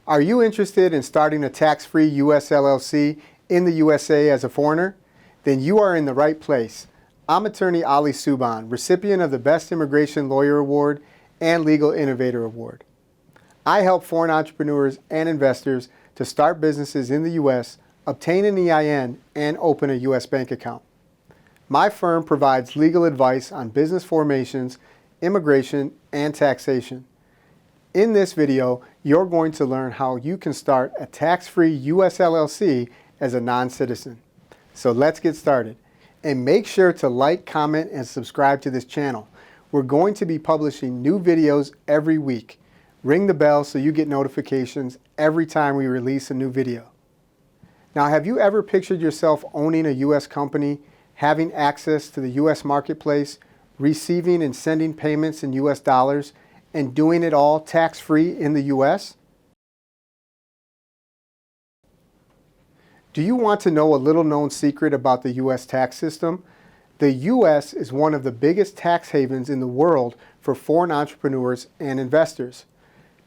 Are you interested in starting a tax-free US LLC in the USA as a foreigner? Then you are in the right place. I'm attorney Ali Subhan, recipient of the Best Immigration Lawyer Award and Legal Innovator Award. I help foreign entrepreneurs and investors to start businesses in the US, obtain an EIN, and open a US bank account. My firm provides legal advice on business formations, immigration, and taxation. In this video, you're going to learn how you can start a tax-free US LLC as a non-citizen. So let's get started. And make sure to like, comment, and subscribe to this channel. We're going to be publishing new videos every week. Ring the bell so you get notifications every time we release a new video. Now, have you ever pictured yourself owning a US company, having access to the US marketplace, receiving and sending payments in US dollars, and doing it all tax-free in the US? Do you want to know a little-known secret about the US tax system? The US is one of the biggest tax havens in the world for foreign entrepreneurs and investors.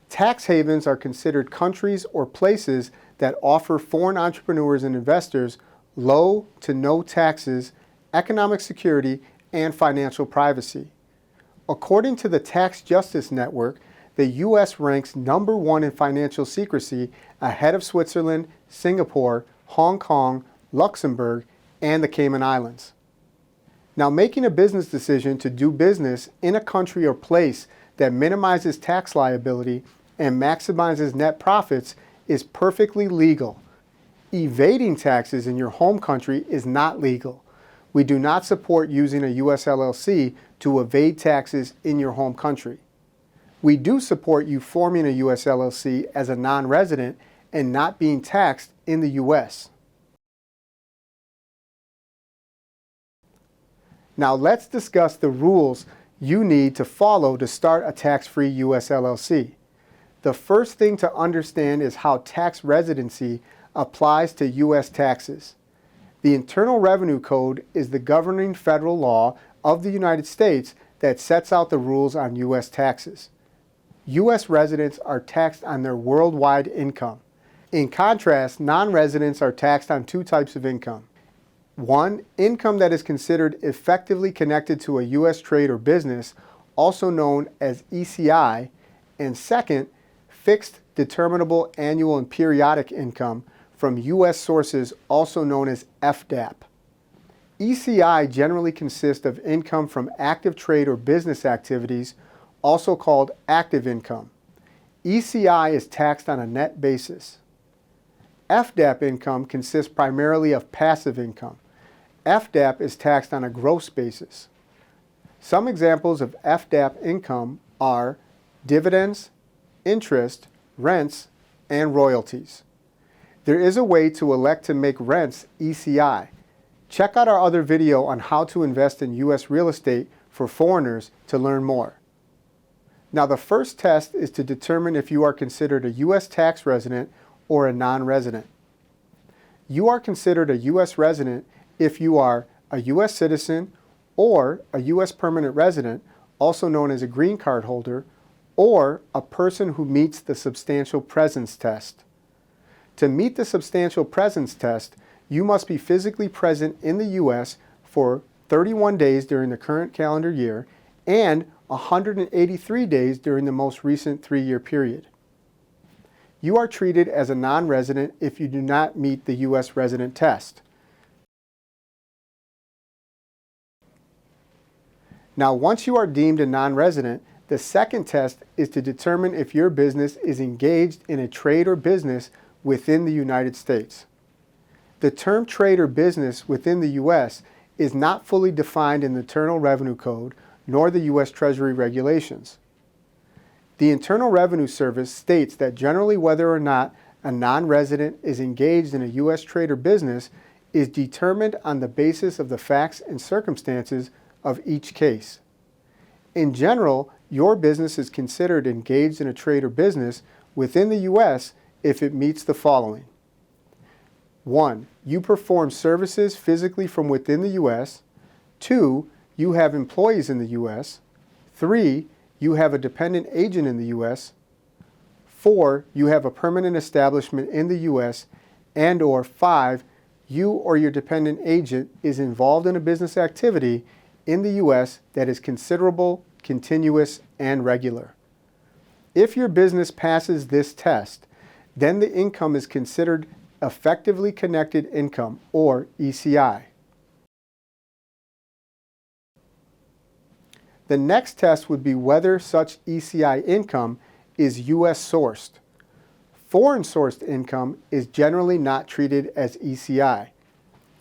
Tax havens are considered countries or places that offer foreign entrepreneurs and investors low to no taxes, economic security, and financial privacy. According to the Tax Justice Network, the U.S. ranks #1 in financial secrecy ahead of Switzerland, Singapore, Hong Kong, Luxembourg, and the Cayman Islands. Now, making a business decision to do business in a country or place that minimizes tax liability and maximizes net profits is perfectly legal. Evading taxes in your home country is not legal. We do not support using a US LLC to evade taxes in your home country. We do support you forming a US LLC as a non-resident and not being taxed in the US. Now let's discuss the rules you need to follow to start a tax-free US LLC. The first thing to understand is how tax residency applies to US taxes. The Internal Revenue Code is the governing federal law of the United States that sets out the rules on U.S. taxes. U.S. residents are taxed on their worldwide income. In contrast, non-residents are taxed on two types of income. One, income that is considered effectively connected to a U.S. trade or business, also known as ECI, and second, fixed, determinable annual and periodic income from U.S. sources, also known as FDAP. ECI generally consists of income from active trade or business activities, also called active income. ECI is taxed on a net basis. FDAP income consists primarily of passive income. FDAP is taxed on a gross basis. Some examples of FDAP income are dividends, interest, rents, and royalties. There is a way to elect to make rents ECI. Check out our other video on how to invest in U.S. real estate for foreigners to learn more. Now, the first test is to determine if you are considered a U.S. tax resident or a non-resident. You are considered a U.S. resident if you are a U.S. citizen or a U.S. permanent resident, also known as a green card holder, or a person who meets the substantial presence test. To meet the substantial presence test, you must be physically present in the U.S. for 31 days during the current calendar year and 183 days during the most recent 3-year period. You are treated as a non-resident if you do not meet the U.S. resident test. Now, once you are deemed a non-resident, the second test is to determine if your business is engaged in a trade or business within the United States. The term trade or business within the U.S. is not fully defined in the Internal Revenue Code nor the U.S. Treasury regulations. The Internal Revenue Service states that generally whether or not a non-resident is engaged in a U.S. trade or business is determined on the basis of the facts and circumstances of each case. In general, your business is considered engaged in a trade or business within the U.S. if it meets the following. 1. You perform services physically from within the U.S. 2. You have employees in the U.S. 3. You have a dependent agent in the U.S. 4, you have a permanent establishment in the U.S., and or 5, you or your dependent agent is involved in a business activity in the U.S. that is considerable, continuous, and regular. If your business passes this test, then the income is considered effectively connected income, or ECI. The next test would be whether such ECI income is U.S. sourced. Foreign sourced income is generally not treated as ECI.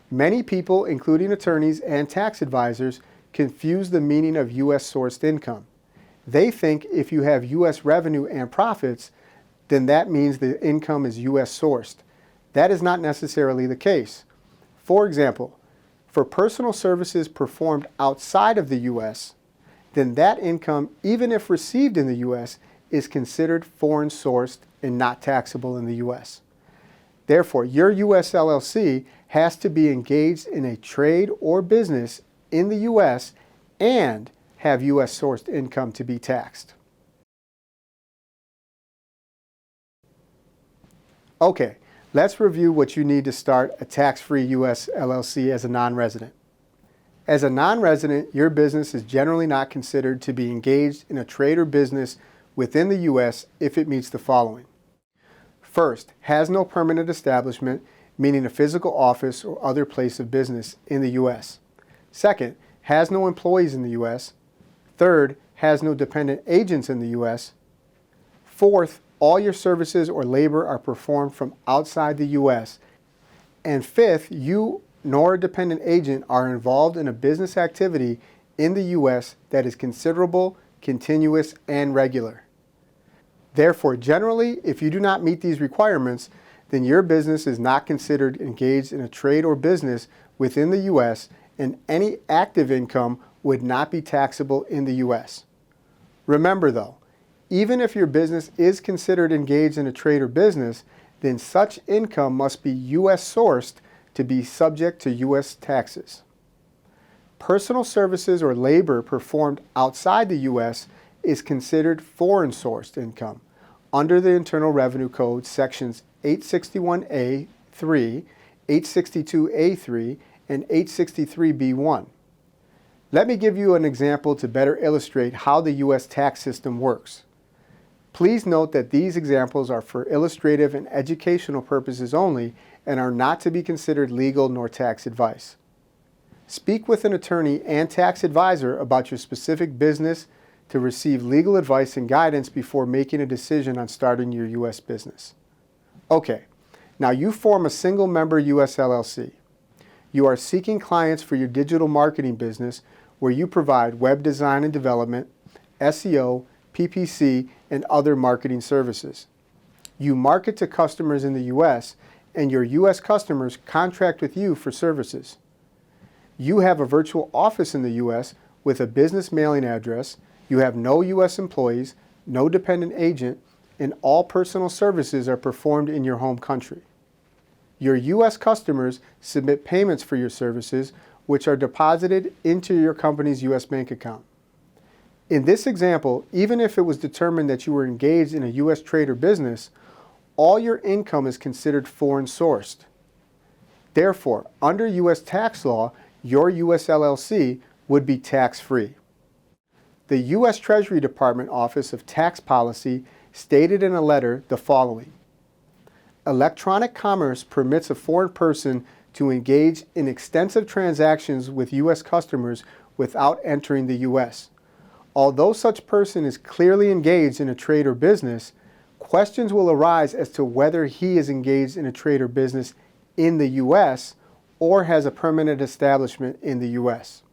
Many people, including attorneys and tax advisors, confuse the meaning of U.S. sourced income. They think if you have U.S. revenue and profits, then that means the income is U.S. sourced. That is not necessarily the case. For example, for personal services performed outside of the U.S., then that income, even if received in the U.S., is considered foreign sourced and not taxable in the U.S. Therefore, your US LLC has to be engaged in a trade or business in the U.S. and have U.S. sourced income to be taxed. Okay, let's review what you need to start a tax-free US LLC as a non-resident. As a non-resident, your business is generally not considered to be engaged in a trade or business within the U.S. if it meets the following. First, has no permanent establishment, meaning a physical office or other place of business in the U.S. Second, has no employees in the U.S. Third, has no dependent agents in the U.S. Fourth, all your services or labor are performed from outside the U.S. And fifth, you nor a dependent agent are involved in a business activity in the U.S. that is considerable, continuous, and regular. Therefore, generally, if you do not meet these requirements, then your business is not considered engaged in a trade or business within the U.S., and any active income would not be taxable in the U.S. Remember though, even if your business is considered engaged in a trade or business, then such income must be U.S. sourced to be subject to U.S. taxes. Personal services or labor performed outside the U.S. is considered foreign sourced income under the Internal Revenue Code sections 861A3, 862A3, and 863B1. Let me give you an example to better illustrate how the U.S. tax system works. Please note that these examples are for illustrative and educational purposes only and are not to be considered legal nor tax advice. Speak with an attorney and tax advisor about your specific business to receive legal advice and guidance before making a decision on starting your U.S. business. Okay, now you form a single member U.S. LLC. You are seeking clients for your digital marketing business where you provide web design and development, SEO, PPC, and other marketing services. You market to customers in the U.S. and your U.S. customers contract with you for services. You have a virtual office in the U.S. with a business mailing address. You have no U.S. employees, no dependent agent, and all personal services are performed in your home country. Your U.S. customers submit payments for your services, which are deposited into your company's U.S. bank account. In this example, even if it was determined that you were engaged in a U.S. trade or business, all your income is considered foreign sourced. Therefore, under U.S. tax law, your U.S. LLC would be tax-free. The U.S. Treasury Department Office of Tax Policy stated in a letter the following: electronic commerce permits a foreign person to engage in extensive transactions with U.S. customers without entering the U.S. Although such person is clearly engaged in a trade or business, questions will arise as to whether he is engaged in a trade or business in the U.S. or has a permanent establishment in the U.S.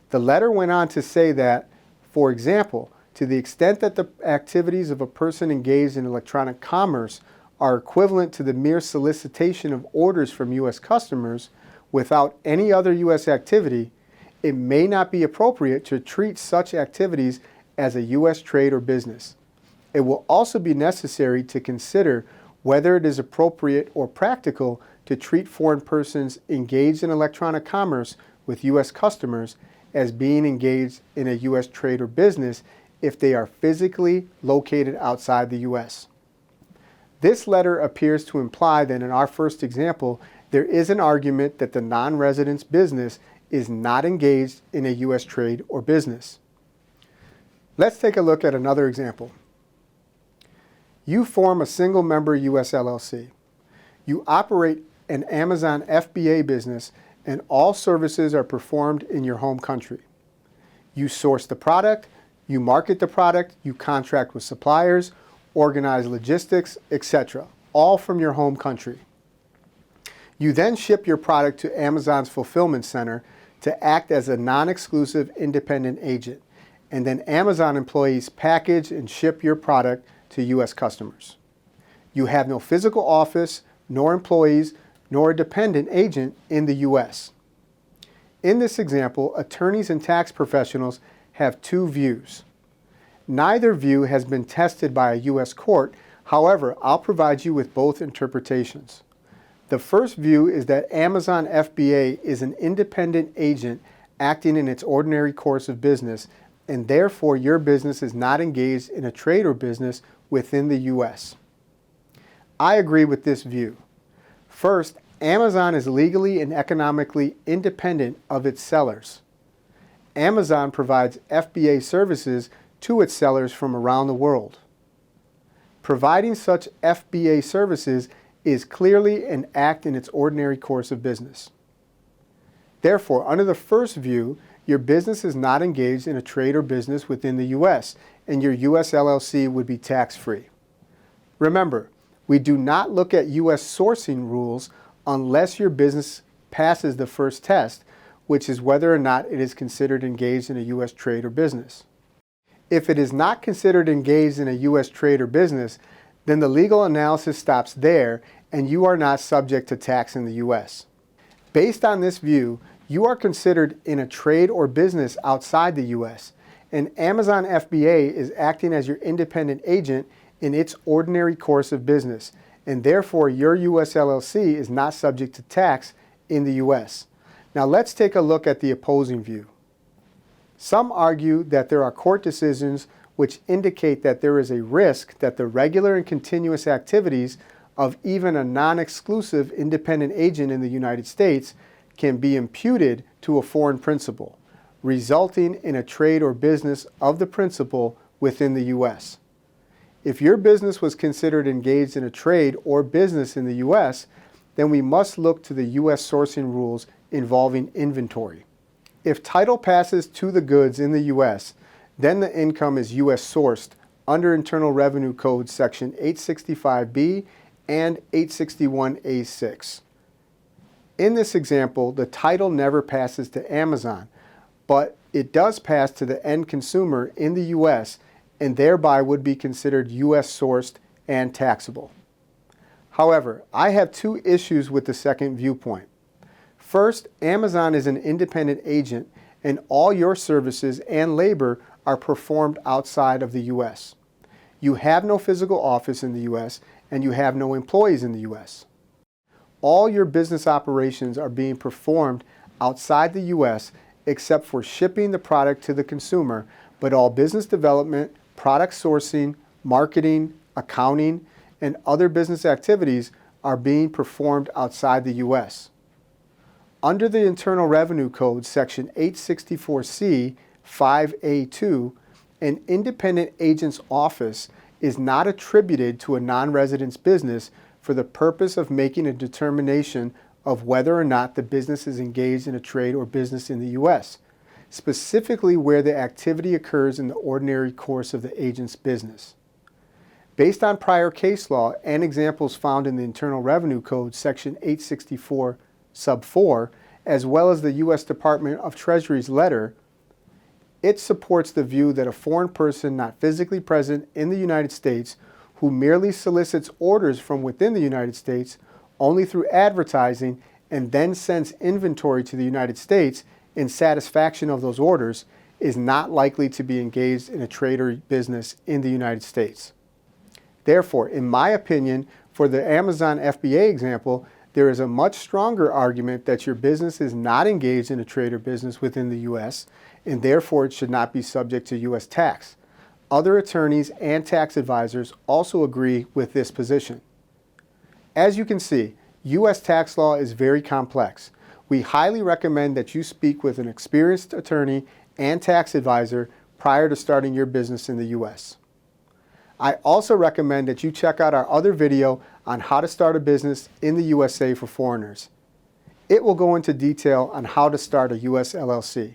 The letter went on to say that, for example, to the extent that the activities of a person engaged in electronic commerce are equivalent to the mere solicitation of orders from U.S. customers without any other U.S. activity, it may not be appropriate to treat such activities as a U.S. trade or business. It will also be necessary to consider whether it is appropriate or practical to treat foreign persons engaged in electronic commerce with U.S. customers as being engaged in a U.S. trade or business if they are physically located outside the U.S. This letter appears to imply that in our first example, there is an argument that the non-resident's business is not engaged in a U.S. trade or business. Let's take a look at another example. You form a single-member US LLC. You operate an Amazon FBA business and all services are performed in your home country. You source the product, you market the product, you contract with suppliers, organize logistics, etc., all from your home country. You then ship your product to Amazon's fulfillment center to act as a non-exclusive independent agent, and then Amazon employees package and ship your product to U.S. customers. You have no physical office, nor employees, nor a dependent agent in the U.S. In this example, attorneys and tax professionals have two views. Neither view has been tested by a U.S. court. However, I'll provide you with both interpretations. The first view is that Amazon FBA is an independent agent acting in its ordinary course of business, and therefore your business is not engaged in a trade or business within the U.S. I agree with this view. First, Amazon is legally and economically independent of its sellers. Amazon provides FBA services to its sellers from around the world. Providing such FBA services is clearly an act in its ordinary course of business. Therefore, under the first view, your business is not engaged in a trade or business within the U.S., and your U.S. LLC would be tax-free. Remember, we do not look at U.S. sourcing rules unless your business passes the first test, which is whether or not it is considered engaged in a U.S. trade or business. If it is not considered engaged in a U.S. trade or business, then the legal analysis stops there and you are not subject to tax in the U.S. Based on this view, you are considered in a trade or business outside the U.S., and Amazon FBA is acting as your independent agent in its ordinary course of business, and therefore your U.S. LLC is not subject to tax in the U.S. Now let's take a look at the opposing view. Some argue that there are court decisions which indicate that there is a risk that the regular and continuous activities of even a non-exclusive independent agent in the United States can be imputed to a foreign principal, resulting in a trade or business of the principal within the U.S. If your business was considered engaged in a trade or business in the U.S., then we must look to the U.S. sourcing rules involving inventory. If title passes to the goods in the U.S., then the income is U.S. sourced under Internal Revenue Code Section 865B and 861A6. In this example, the title never passes to Amazon, but it does pass to the end consumer in the U.S. and thereby would be considered U.S. sourced and taxable. However, I have two issues with the second viewpoint. First, Amazon is an independent agent and all your services and labor are performed outside of the U.S. You have no physical office in the U.S. and you have no employees in the U.S. All your business operations are being performed outside the U.S. except for shipping the product to the consumer, but all business development, product sourcing, marketing, accounting, and other business activities are being performed outside the U.S. Under the Internal Revenue Code Section 864C 5A2, an independent agent's office is not attributed to a non-resident's business for the purpose of making a determination of whether or not the business is engaged in a trade or business in the U.S., specifically where the activity occurs in the ordinary course of the agent's business. Based on prior case law and examples found in the Internal Revenue Code Section 864 Sub 4, as well as the U.S. Department of Treasury's letter, it supports the view that a foreign person not physically present in the United States who merely solicits orders from within the United States only through advertising and then sends inventory to the United States in satisfaction of those orders is not likely to be engaged in a trade or business in the United States. Therefore, in my opinion, for the Amazon FBA example, there is a much stronger argument that your business is not engaged in a trade or business within the U.S., and therefore it should not be subject to U.S. tax. Other attorneys and tax advisors also agree with this position. As you can see, U.S. tax law is very complex. We highly recommend that you speak with an experienced attorney and tax advisor prior to starting your business in the U.S. I also recommend that you check out our other video on how to start a business in the USA for foreigners. It will go into detail on how to start a US LLC.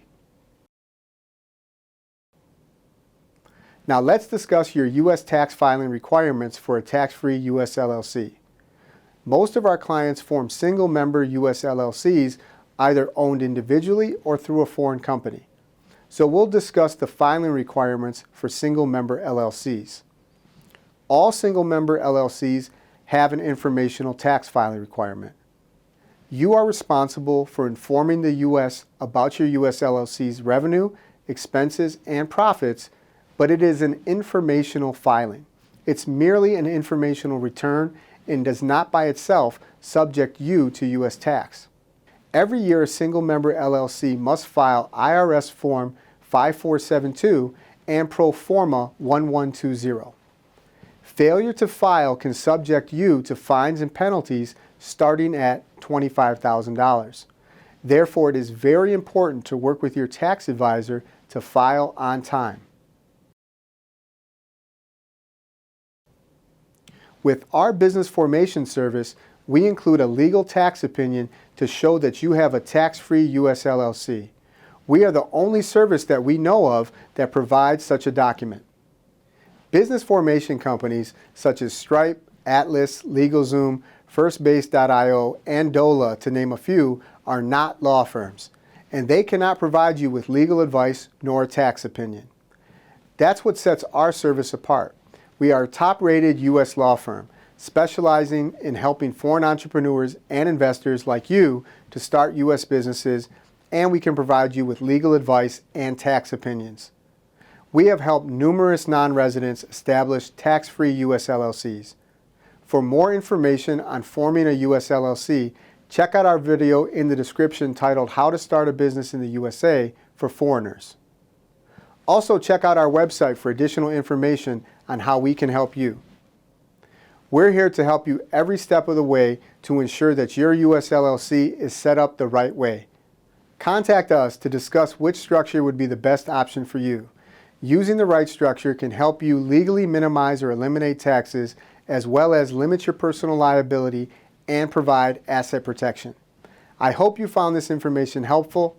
Now let's discuss your U.S. tax filing requirements for a tax-free U.S. LLC. Most of our clients form single-member U.S. LLCs, either owned individually or through a foreign company. So we'll discuss the filing requirements for single-member LLCs. All single-member LLCs have an informational tax filing requirement. You are responsible for informing the U.S. about your U.S. LLC's revenue, expenses, and profits, but it is an informational filing. It's merely an informational return and does not by itself subject you to U.S. tax. Every year, a single-member LLC must file IRS Form 5472 and Pro Forma 1120. Failure to file can subject you to fines and penalties starting at $25,000. Therefore, it is very important to work with your tax advisor to file on time. With our business formation service, we include a legal tax opinion to show that you have a tax-free U.S. LLC. We are the only service that we know of that provides such a document. Business formation companies such as Stripe, Atlas, LegalZoom, FirstBase.io, and DOLA, to name a few, are not law firms, and they cannot provide you with legal advice nor a tax opinion. That's what sets our service apart. We are a top-rated U.S. law firm, specializing in helping foreign entrepreneurs and investors like you to start U.S. businesses, and we can provide you with legal advice and tax opinions. We have helped numerous non-residents establish tax-free U.S. LLCs. For more information on forming a U.S. LLC, check out our video in the description titled How to Start a Business in the USA for Foreigners. Also, check out our website for additional information on how we can help you. We're here to help you every step of the way to ensure that your U.S. LLC is set up the right way. Contact us to discuss which structure would be the best option for you. Using the right structure can help you legally minimize or eliminate taxes, as well as limit your personal liability and provide asset protection. I hope you found this information helpful.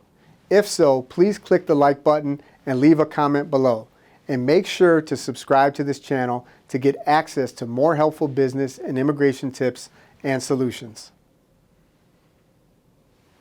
If so, please click the like button and leave a comment below. And make sure to subscribe to this channel to get access to more helpful business and immigration tips and solutions.